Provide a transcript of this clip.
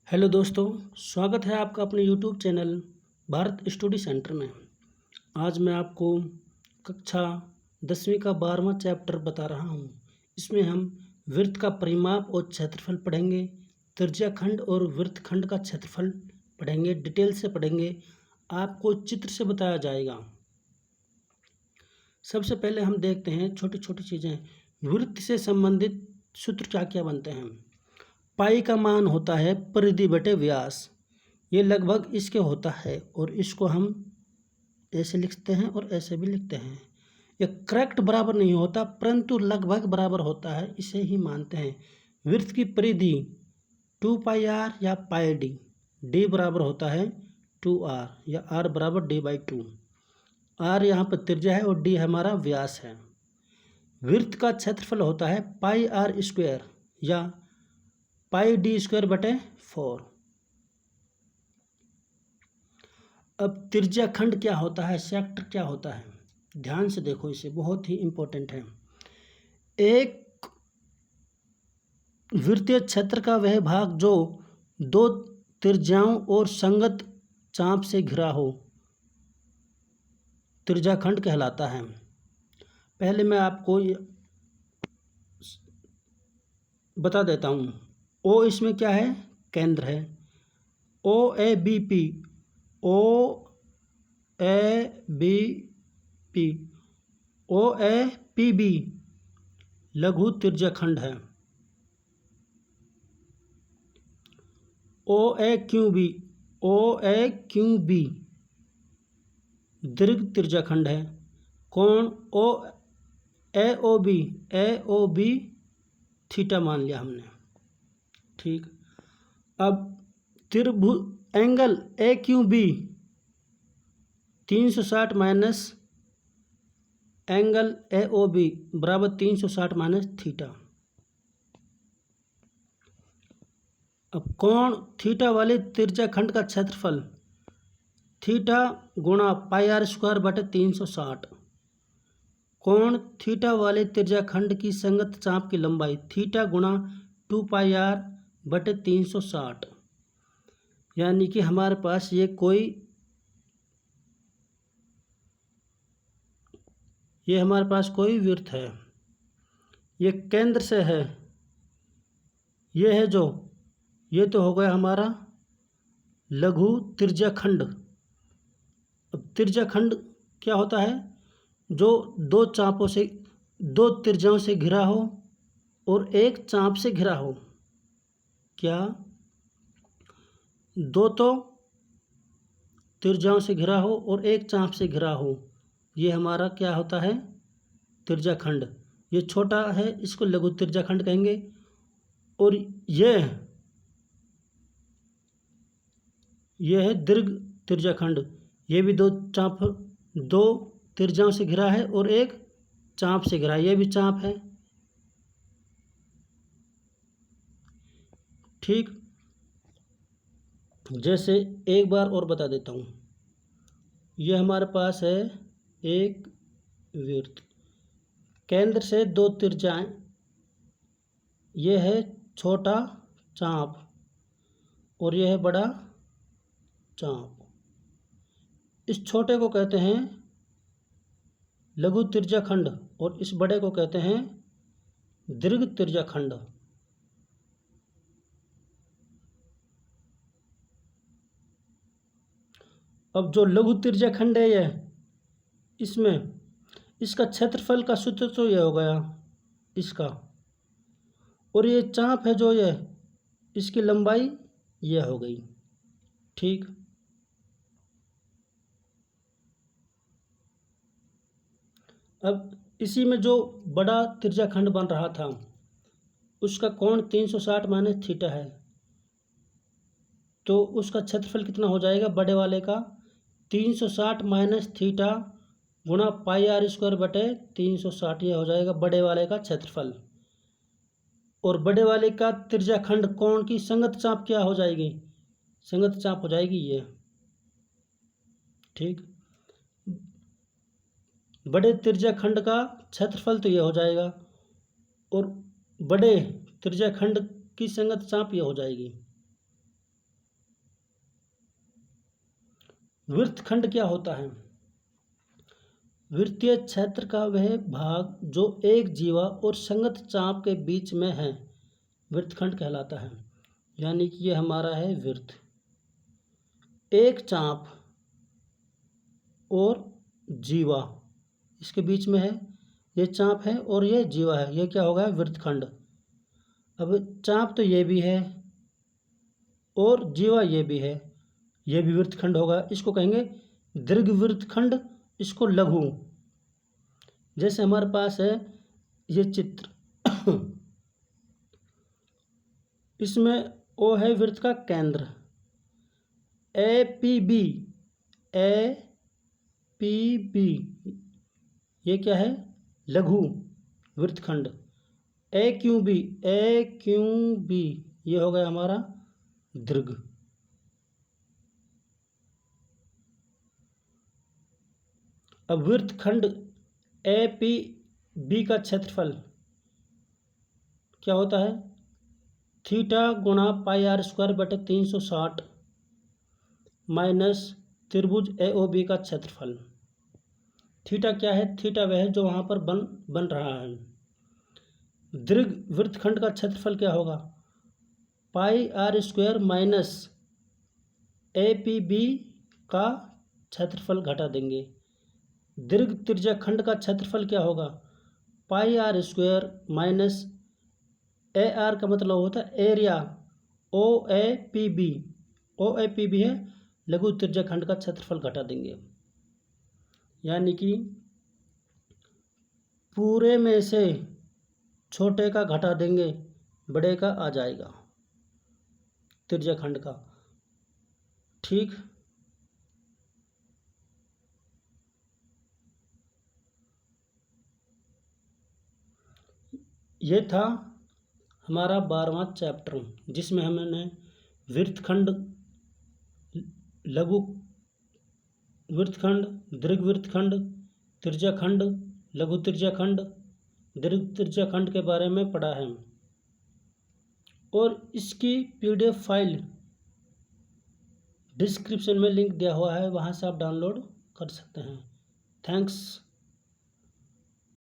Hello दोस्तों, स्वागत है आपका अपने YouTube channel Bharat study centre में। आज मैं आपको कक्षा 10वीं का 12वां चैप्टर बता रहा हूँ। इसमें हम वृत्त का परिमाप और क्षेत्रफल पढ़ेंगे, त्रिज्याखंड और वृत्तखंड का क्षेत्रफल पढ़ेंगे, डिटेल से पढ़ेंगे। आपको चित्र से बताया जाएगा। सबसे पहले हम देखते हैं छोटी छोटी चीज़ें। वृत्त से संबंधित सूत्र क्या क्या बनते हैं। पाई का मान होता है परिधि बटे व्यास। ये लगभग इसके होता है और इसको हम ऐसे लिखते हैं और ऐसे भी लिखते हैं। ये करेक्ट बराबर नहीं होता परंतु लगभग बराबर होता है, इसे ही मानते हैं। वृत्त की परिधि 2πr या पाई डी। डी बराबर होता है 2r या r बराबर d/2। r यहाँ पर त्रिज्या है और d हमारा व्यास है। वृत्त का क्षेत्रफल होता है πr² या πd² बटे 4। अब त्रिज्याखंड क्या होता है, सेक्टर क्या होता है, ध्यान से देखो, इसे बहुत ही इम्पोर्टेंट है। एक वृत्तीय क्षेत्र का वह भाग जो दो त्रिज्याओं और संगत चाप से घिरा हो त्रिज्याखंड कहलाता है। पहले मैं आपको बता देता हूँ। ओ इसमें क्या है, केंद्र है। OABP, OABP, OAPB लघु त्रिज्याखंड है। OAQB, OAQB दीर्घ त्रिज्याखंड है। कोण AOB, AOB थीटा मान लिया हमने, ठीक। अब त्रिभुज angle AQB 360 minus angle AOB बराबर 360 माइनस थीटा। अब कोण थीटा वाले त्रिज्याखंड का क्षेत्रफल थीटा गुणा πr² बटे 360। कोण थीटा वाले त्रिज्याखंड की संगत चाप की लंबाई थीटा गुणा 2πr बटे 360। यानी कि हमारे पास ये हमारे पास कोई वृत्त है, ये केंद्र से है, ये है जो, ये तो हो गया हमारा लघु त्रिज्याखंड। अब त्रिज्याखंड क्या होता है, जो दो त्रिज्याओं से घिरा हो और एक चाप से घिरा हो। क्या, दो तो त्रिज्याओं से घिरा हो और एक चाप से घिरा हो, ये हमारा क्या होता है, त्रिज्याखंड। ये छोटा है, इसको लघु त्रिज्याखंड कहेंगे। और ये है दीर्घ त्रिज्याखंड। ये भी दो त्रिज्याओं से घिरा है और एक चाप से घिरा है, ये भी चाप है, ठीक। जैसे एक बार और बता देता हूँ। ये हमारे पास है एक वृत्त, केंद्र से दो त्रिज्याएं, ये है छोटा चाप और यह है बड़ा चाप। इस छोटे को कहते हैं लघु त्रिज्याखंड और इस बड़े को कहते हैं दीर्घ त्रिज्याखंड। अब जो लघु त्रिज्याखंड है, यह इसमें इसका क्षेत्रफल का सूत्र तो यह हो गया इसका, और ये चाप है जो यह, इसकी लंबाई यह हो गई, ठीक। अब इसी में जो बड़ा त्रिज्याखंड बन रहा था उसका कोण 360 माइनस थीटा है, तो उसका क्षेत्रफल कितना हो जाएगा, बड़े वाले का 360 माइनस थीटा गुणा πr² बटे 360, यह हो जाएगा बड़े वाले का क्षेत्रफल। और बड़े वाले का त्रिज्याखंड कोण की संगत चाप क्या हो जाएगी, संगत चाप हो जाएगी ये, ठीक। बड़े त्रिज्याखंड का क्षेत्रफल तो यह हो जाएगा और बड़े त्रिज्याखंड की संगत चाप यह हो जाएगी। वृत्तखंड क्या होता है? वृत्तीय क्षेत्र का वह भाग जो एक जीवा और संगत चाप के बीच में है वृत्तखंड कहलाता है। यानी कि ये हमारा है वृत्त, एक चाप और जीवा इसके बीच में है, ये चाप है और ये जीवा है, ये क्या होगा? वृत्तखंड। अब चाप तो ये भी है और जीवा ये भी है, ये भी वृत्तखंड होगा, इसको कहेंगे दीर्घ वृत्तखंड, इसको लघु। जैसे हमारे पास है ये चित्र इसमें ओ है वृत्त का केंद्र, A P B, A P B ये क्या है? लघु वृत्तखंड। A Q B, A Q B ये हो गया हमारा दीर्घ। अब वृत्तखंड ए पी बी का क्षेत्रफल क्या होता है? थीटा गुणा पाई आर स्क्वायर बटे 360 माइनस त्रिभुज ए ओ बी का क्षेत्रफल। थीटा क्या है? थीटा वह है जो वहाँ पर बन रहा है। दीर्घ वृत्तखंड का क्षेत्रफल क्या होगा? Pi r square minus A P B का क्षेत्रफल घटा देंगे। दीर्घ त्रिज्याखंड का क्षेत्रफल क्या होगा? Pi r square minus A R का मतलब होता है area, O A P B, O A P B है लघु त्रिज्याखंड का क्षेत्रफल घटा देंगे। यानी कि पूरे में से छोटे का घटा देंगे, बड़े का आ जाएगा त्रिज्याखंड का। ठीक, ये था हमारा 12वां चैप्टर, जिसमें हमने वृत्तखंड, लघु वृत्तखंड, दीर्घ वृत्तखंड, त्रिज्याखंड, लघु त्रिज्याखंड, दीर्घ त्रिज्याखंड के बारे में पढ़ा है। और इसकी PDF फाइल डिस्क्रिप्शन में लिंक दिया हुआ है, वहाँ से आप डाउनलोड कर सकते हैं। थैंक्स।